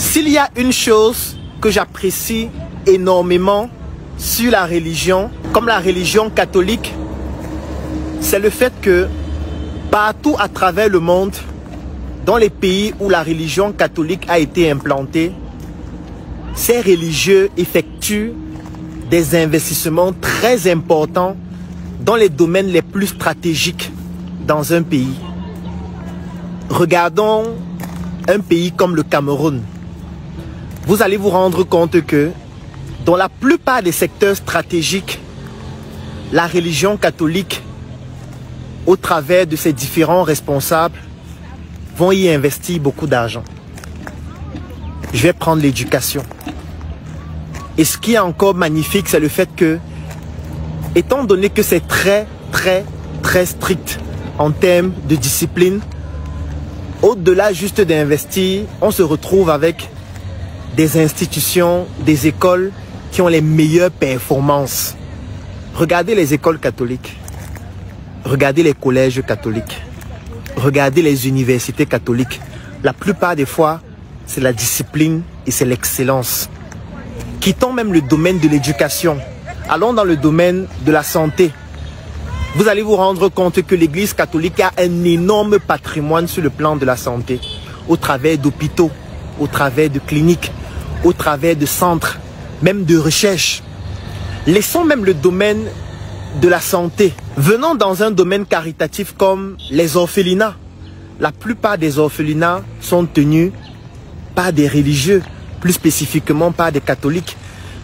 S'il y a une chose que j'apprécie énormément sur la religion, comme la religion catholique, c'est le fait que partout à travers le monde, dans les pays où la religion catholique a été implantée, ces religieux effectuent des investissements très importants dans les domaines les plus stratégiques dans un pays. Regardons un pays comme le Cameroun. Vous allez vous rendre compte que dans la plupart des secteurs stratégiques, la religion catholique, au travers de ses différents responsables, vont y investir beaucoup d'argent. Je vais prendre l'éducation. Et ce qui est encore magnifique, c'est le fait que, étant donné que c'est très strict en termes de discipline, au-delà juste d'investir, on se retrouve avec des institutions, des écoles qui ont les meilleures performances. Regardez les écoles catholiques, regardez les collèges catholiques, regardez les universités catholiques. La plupart des fois, c'est la discipline et c'est l'excellence. Quittons même le domaine de l'éducation. Allons dans le domaine de la santé. Vous allez vous rendre compte que l'Église catholique a un énorme patrimoine sur le plan de la santé, au travers d'hôpitaux, au travers de cliniques, au travers de centres, même de recherche. Laissons même le domaine de la santé. Venons dans un domaine caritatif comme les orphelinats. La plupart des orphelinats sont tenus par des religieux, plus spécifiquement par des catholiques.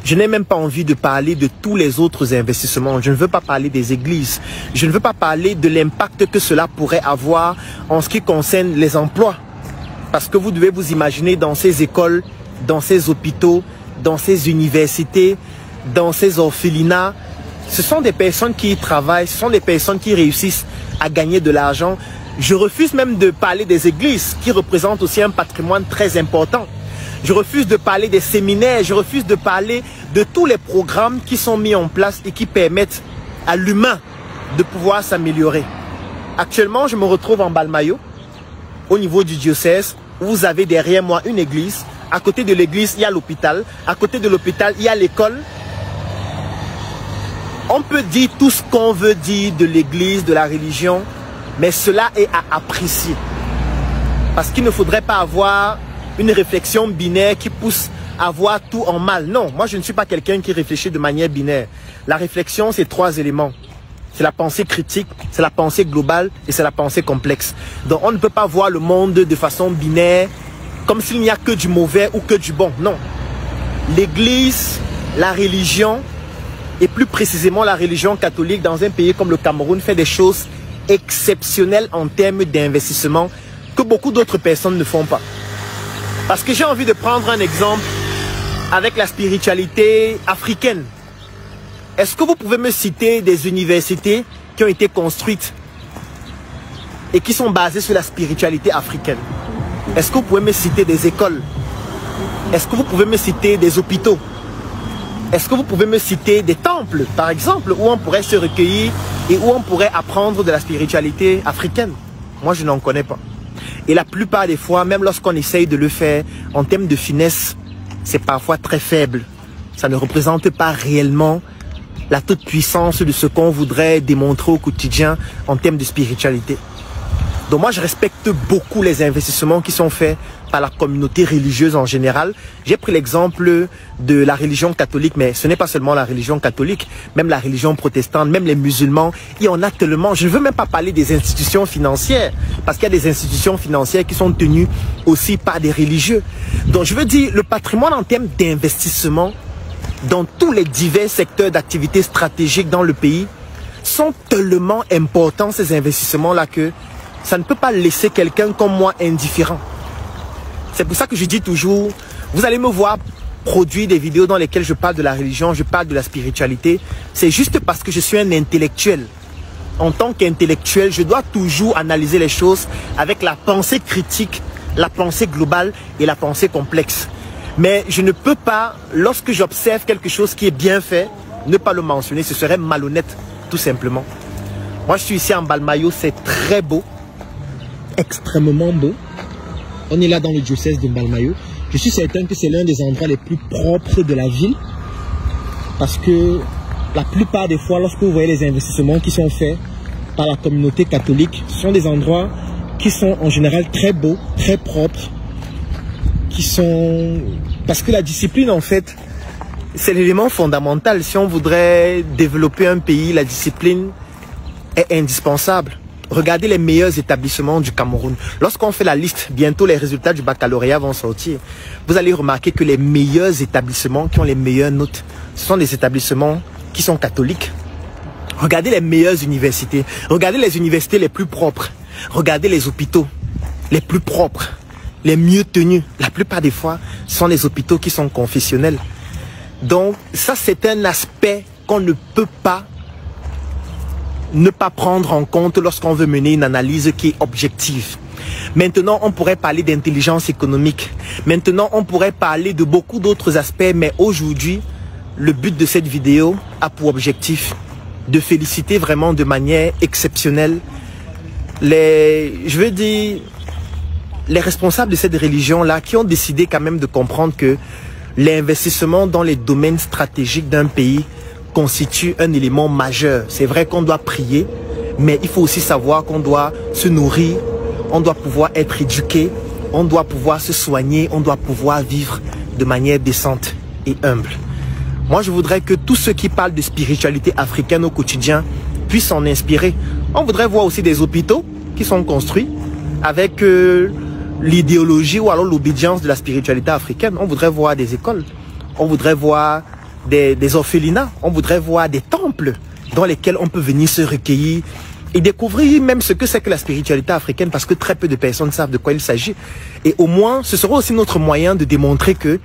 Je n'ai même pas envie de parler de tous les autres investissements. Je ne veux pas parler des églises. Je ne veux pas parler de l'impact que cela pourrait avoir en ce qui concerne les emplois. Parce que vous devez vous imaginer dans ces écoles, dans ces hôpitaux, dans ces universités, dans ces orphelinats. Ce sont des personnes qui y travaillent, ce sont des personnes qui réussissent à gagner de l'argent. Je refuse même de parler des églises qui représentent aussi un patrimoine très important. Je refuse de parler des séminaires, je refuse de parler de tous les programmes qui sont mis en place et qui permettent à l'humain de pouvoir s'améliorer. Actuellement, je me retrouve en Balmayo, au niveau du diocèse, où vous avez derrière moi une église. À côté de l'église, il y a l'hôpital. À côté de l'hôpital, il y a l'école. On peut dire tout ce qu'on veut dire de l'église, de la religion, mais cela est à apprécier. Parce qu'il ne faudrait pas avoir une réflexion binaire qui pousse à voir tout en mal. Non, moi je ne suis pas quelqu'un qui réfléchit de manière binaire. La réflexion, c'est 3 éléments. C'est la pensée critique, c'est la pensée globale et c'est la pensée complexe. Donc on ne peut pas voir le monde de façon binaire, comme s'il n'y a que du mauvais ou que du bon. Non. L'église, la religion, et plus précisément la religion catholique dans un pays comme le Cameroun fait des choses exceptionnelles en termes d'investissement que beaucoup d'autres personnes ne font pas. Parce que j'ai envie de prendre un exemple avec la spiritualité africaine. Est-ce que vous pouvez me citer des universités qui ont été construites et qui sont basées sur la spiritualité africaine? Est-ce que vous pouvez me citer des écoles? Est-ce que vous pouvez me citer des hôpitaux? Est-ce que vous pouvez me citer des temples, par exemple, où on pourrait se recueillir et où on pourrait apprendre de la spiritualité africaine? Moi, je n'en connais pas. Et la plupart des fois, même lorsqu'on essaye de le faire, en termes de finesse, c'est parfois très faible. Ça ne représente pas réellement la toute puissance de ce qu'on voudrait démontrer au quotidien en termes de spiritualité. Donc moi, je respecte beaucoup les investissements qui sont faits par la communauté religieuse en général. J'ai pris l'exemple de la religion catholique, mais ce n'est pas seulement la religion catholique, même la religion protestante, même les musulmans, il y en a tellement. Je ne veux même pas parler des institutions financières, parce qu'il y a des institutions financières qui sont tenues aussi par des religieux. Donc je veux dire, le patrimoine en termes d'investissement dans tous les divers secteurs d'activité stratégiques dans le pays sont tellement importants, ces investissements-là, que ça ne peut pas laisser quelqu'un comme moi indifférent. C'est pour ça que je dis toujours, vous allez me voir produire des vidéos dans lesquelles je parle de la religion, je parle de la spiritualité. C'est juste parce que je suis un intellectuel. En tant qu'intellectuel, je dois toujours analyser les choses avec la pensée critique, la pensée globale et la pensée complexe. Mais je ne peux pas, lorsque j'observe quelque chose qui est bien fait, ne pas le mentionner. Ce serait malhonnête, tout simplement. Moi, je suis ici en Balmayo, c'est très beau, extrêmement beau. On est là dans le diocèse de Balmayo. Je suis certain que c'est l'un des endroits les plus propres de la ville. Parce que la plupart des fois, lorsque vous voyez les investissements qui sont faits par la communauté catholique, ce sont des endroits qui sont en général très beaux, très propres, parce que la discipline, en fait, c'est l'élément fondamental. Si on voudrait développer un pays, la discipline est indispensable. Regardez les meilleurs établissements du Cameroun. Lorsqu'on fait la liste, bientôt les résultats du baccalauréat vont sortir. Vous allez remarquer que les meilleurs établissements qui ont les meilleures notes, ce sont des établissements qui sont catholiques. Regardez les meilleures universités. Regardez les universités les plus propres. Regardez les hôpitaux les plus propres, les mieux tenus. La plupart des fois, ce sont les hôpitaux qui sont confessionnels. Donc, ça, c'est un aspect qu'on ne peut pas ne pas prendre en compte lorsqu'on veut mener une analyse qui est objective. Maintenant, on pourrait parler d'intelligence économique. Maintenant, on pourrait parler de beaucoup d'autres aspects. Mais aujourd'hui, le but de cette vidéo a pour objectif de féliciter vraiment de manière exceptionnelle les responsables de cette religion-là qui ont décidé quand même de comprendre que l'investissement dans les domaines stratégiques d'un pays constitue un élément majeur. C'est vrai qu'on doit prier, mais il faut aussi savoir qu'on doit se nourrir, on doit pouvoir être éduqué, on doit pouvoir se soigner, on doit pouvoir vivre de manière décente et humble. Moi, je voudrais que tous ceux qui parlent de spiritualité africaine au quotidien puissent s'en inspirer. On voudrait voir aussi des hôpitaux qui sont construits avec l'idéologie ou alors l'obédience de la spiritualité africaine. On voudrait voir des écoles, on voudrait voir des orphelinats, on voudrait voir des temples dans lesquels on peut venir se recueillir et découvrir même ce que c'est que la spiritualité africaine, parce que très peu de personnes savent de quoi il s'agit. Et au moins, ce sera aussi notre moyen de démontrer que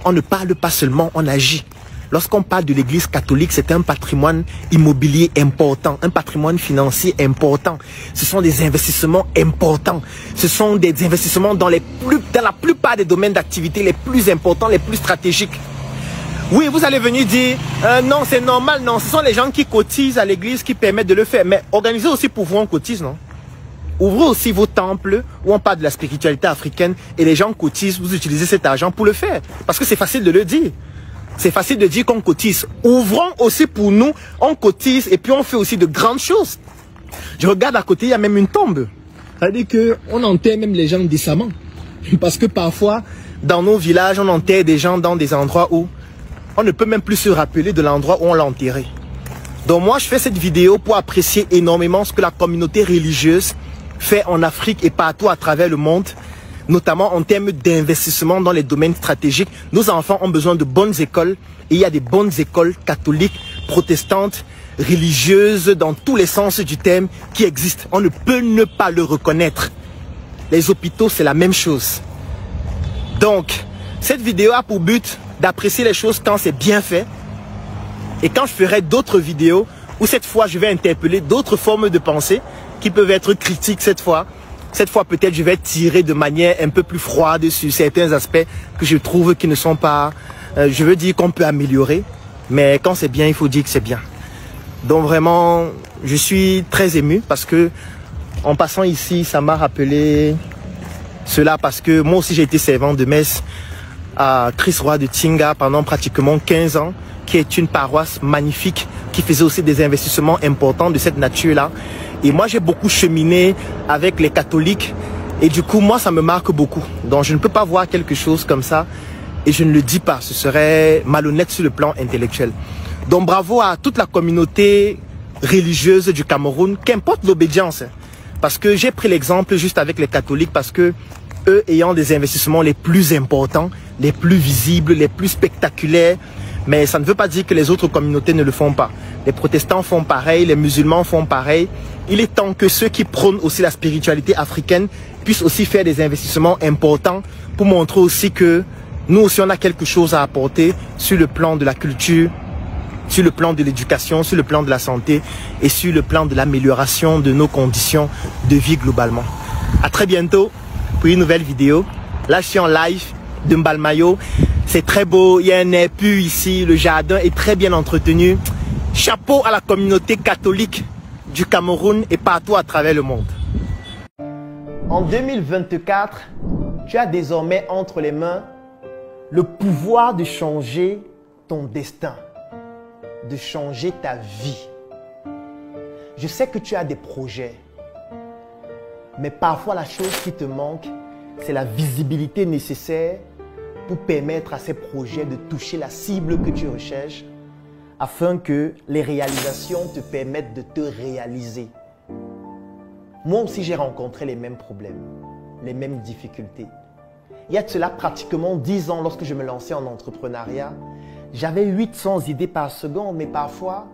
on ne parle pas seulement, on agit. Lorsqu'on parle de l'église catholique, c'est un patrimoine immobilier important, un patrimoine financier important. Ce sont des investissements importants. Ce sont des investissements dans la plupart des domaines d'activité les plus importants, les plus stratégiques. Oui, vous allez venir dire, non, c'est normal, non. Ce sont les gens qui cotisent à l'église qui permettent de le faire. Mais organisez aussi pour vous, on cotise, non? Ouvrez aussi vos temples où on parle de la spiritualité africaine et les gens cotisent, vous utilisez cet argent pour le faire. Parce que c'est facile de le dire. C'est facile de dire qu'on cotise. Ouvrons aussi pour nous, on cotise et puis on fait aussi de grandes choses. Je regarde à côté, il y a même une tombe. C'est-à-dire qu'on enterre même les gens décemment. Parce que parfois, dans nos villages, on enterre des gens dans des endroits où on ne peut même plus se rappeler de l'endroit où on l'a enterré. Donc moi, je fais cette vidéo pour apprécier énormément ce que la communauté religieuse fait en Afrique et partout à travers le monde, notamment en termes d'investissement dans les domaines stratégiques. Nos enfants ont besoin de bonnes écoles et il y a des bonnes écoles catholiques, protestantes, religieuses, dans tous les sens du terme qui existent. On ne peut ne pas le reconnaître. Les hôpitaux, c'est la même chose. Donc, cette vidéo a pour but d'apprécier les choses quand c'est bien fait. Et quand je ferai d'autres vidéos, où cette fois je vais interpeller d'autres formes de pensée qui peuvent être critiques cette fois peut-être je vais tirer de manière un peu plus froide sur certains aspects que je trouve qui ne sont pas, je veux dire qu'on peut améliorer. Mais quand c'est bien, il faut dire que c'est bien. Donc vraiment, je suis très ému parce que en passant ici, ça m'a rappelé cela parce que moi aussi j'ai été servant de messe à Christ Roi de Tinga pendant pratiquement 15 ans, qui est une paroisse magnifique, qui faisait aussi des investissements importants de cette nature-là. Et moi, j'ai beaucoup cheminé avec les catholiques. Et du coup, moi, ça me marque beaucoup. Donc, je ne peux pas voir quelque chose comme ça. Et je ne le dis pas. Ce serait malhonnête sur le plan intellectuel. Donc, bravo à toute la communauté religieuse du Cameroun, qu'importe l'obédience. Parce que j'ai pris l'exemple juste avec les catholiques, parce que eux ayant des investissements les plus importants, les plus visibles, les plus spectaculaires. Mais ça ne veut pas dire que les autres communautés ne le font pas. Les protestants font pareil, les musulmans font pareil. Il est temps que ceux qui prônent aussi la spiritualité africaine puissent aussi faire des investissements importants pour montrer aussi que nous aussi on a quelque chose à apporter sur le plan de la culture, sur le plan de l'éducation, sur le plan de la santé et sur le plan de l'amélioration de nos conditions de vie globalement. À très bientôt pour une nouvelle vidéo. Là je suis en live de Mbalmayo. C'est très beau, il y a un air pur ici, le jardin est très bien entretenu. Chapeau à la communauté catholique du Cameroun et partout à travers le monde. En 2024, tu as désormais entre les mains le pouvoir de changer ton destin, de changer ta vie. Je sais que tu as des projets, mais parfois la chose qui te manque, c'est la visibilité nécessaire pour permettre à ces projets de toucher la cible que tu recherches afin que les réalisations te permettent de te réaliser. Moi aussi, j'ai rencontré les mêmes problèmes, les mêmes difficultés. Il y a de cela pratiquement 10 ans, lorsque je me lançais en entrepreneuriat, j'avais 800 idées par seconde, mais parfois,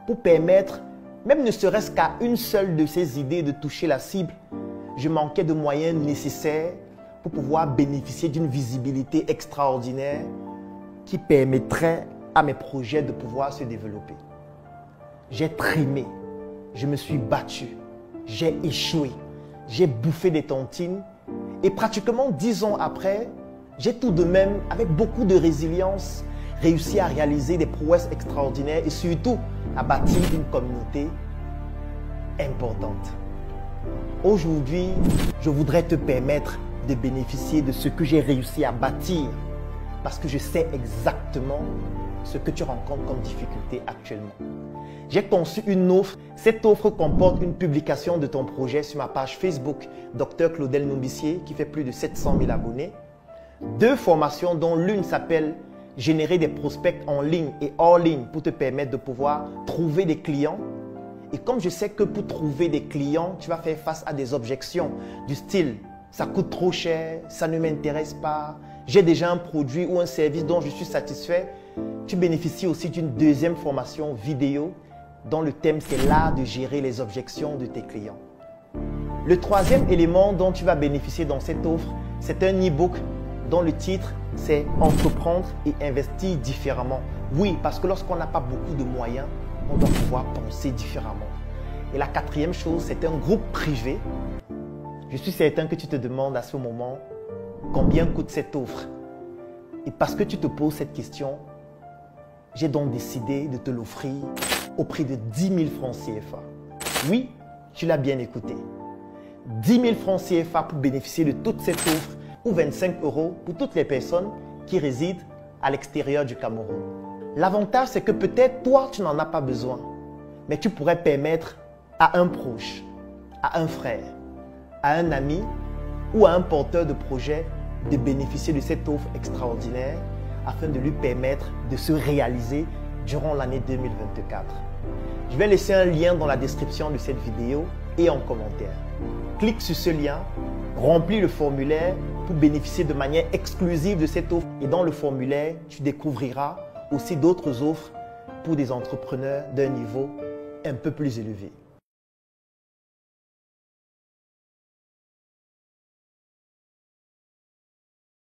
pour permettre, même ne serait-ce qu'à une seule de ces idées de toucher la cible, je manquais de moyens nécessaires pour pouvoir bénéficier d'une visibilité extraordinaire qui permettrait à mes projets de pouvoir se développer. J'ai trimé, je me suis battu, j'ai échoué, j'ai bouffé des tontines et pratiquement 10 ans après, j'ai tout de même, avec beaucoup de résilience, réussi à réaliser des prouesses extraordinaires et surtout à bâtir une communauté importante. Aujourd'hui, je voudrais te permettre de bénéficier de ce que j'ai réussi à bâtir parce que je sais exactement ce que tu rencontres comme difficulté actuellement. J'ai conçu une offre. Cette offre comporte une publication de ton projet sur ma page Facebook Dr Claudel Nombissier qui fait plus de 700 000 abonnés. 2 formations dont l'une s'appelle Générer des prospects en ligne et hors ligne pour te permettre de pouvoir trouver des clients. Et comme je sais que pour trouver des clients, tu vas faire face à des objections du style « ça coûte trop cher, ça ne m'intéresse pas, j'ai déjà un produit ou un service dont je suis satisfait », tu bénéficies aussi d'une 2e formation vidéo dont le thème c'est l'art de gérer les objections de tes clients. Le 3e élément dont tu vas bénéficier dans cette offre, c'est un e-book dont le titre c'est « Entreprendre et investir différemment ». Oui, parce que lorsqu'on n'a pas beaucoup de moyens, on doit pouvoir penser différemment. Et la 4e chose, c'est un groupe privé. Je suis certain que tu te demandes à ce moment combien coûte cette offre. Et parce que tu te poses cette question, j'ai donc décidé de te l'offrir au prix de 10 000 francs CFA. Oui, tu l'as bien écouté. 10 000 francs CFA pour bénéficier de toute cette offre ou 25 € pour toutes les personnes qui résident à l'extérieur du Cameroun. L'avantage, c'est que peut-être toi, tu n'en as pas besoin, mais tu pourrais permettre à un proche, à un frère, à un ami ou à un porteur de projet de bénéficier de cette offre extraordinaire afin de lui permettre de se réaliser durant l'année 2024. Je vais laisser un lien dans la description de cette vidéo et en commentaire. Clique sur ce lien, remplis le formulaire pour bénéficier de manière exclusive de cette offre. Et dans le formulaire, tu découvriras aussi d'autres offres pour des entrepreneurs d'un niveau un peu plus élevé.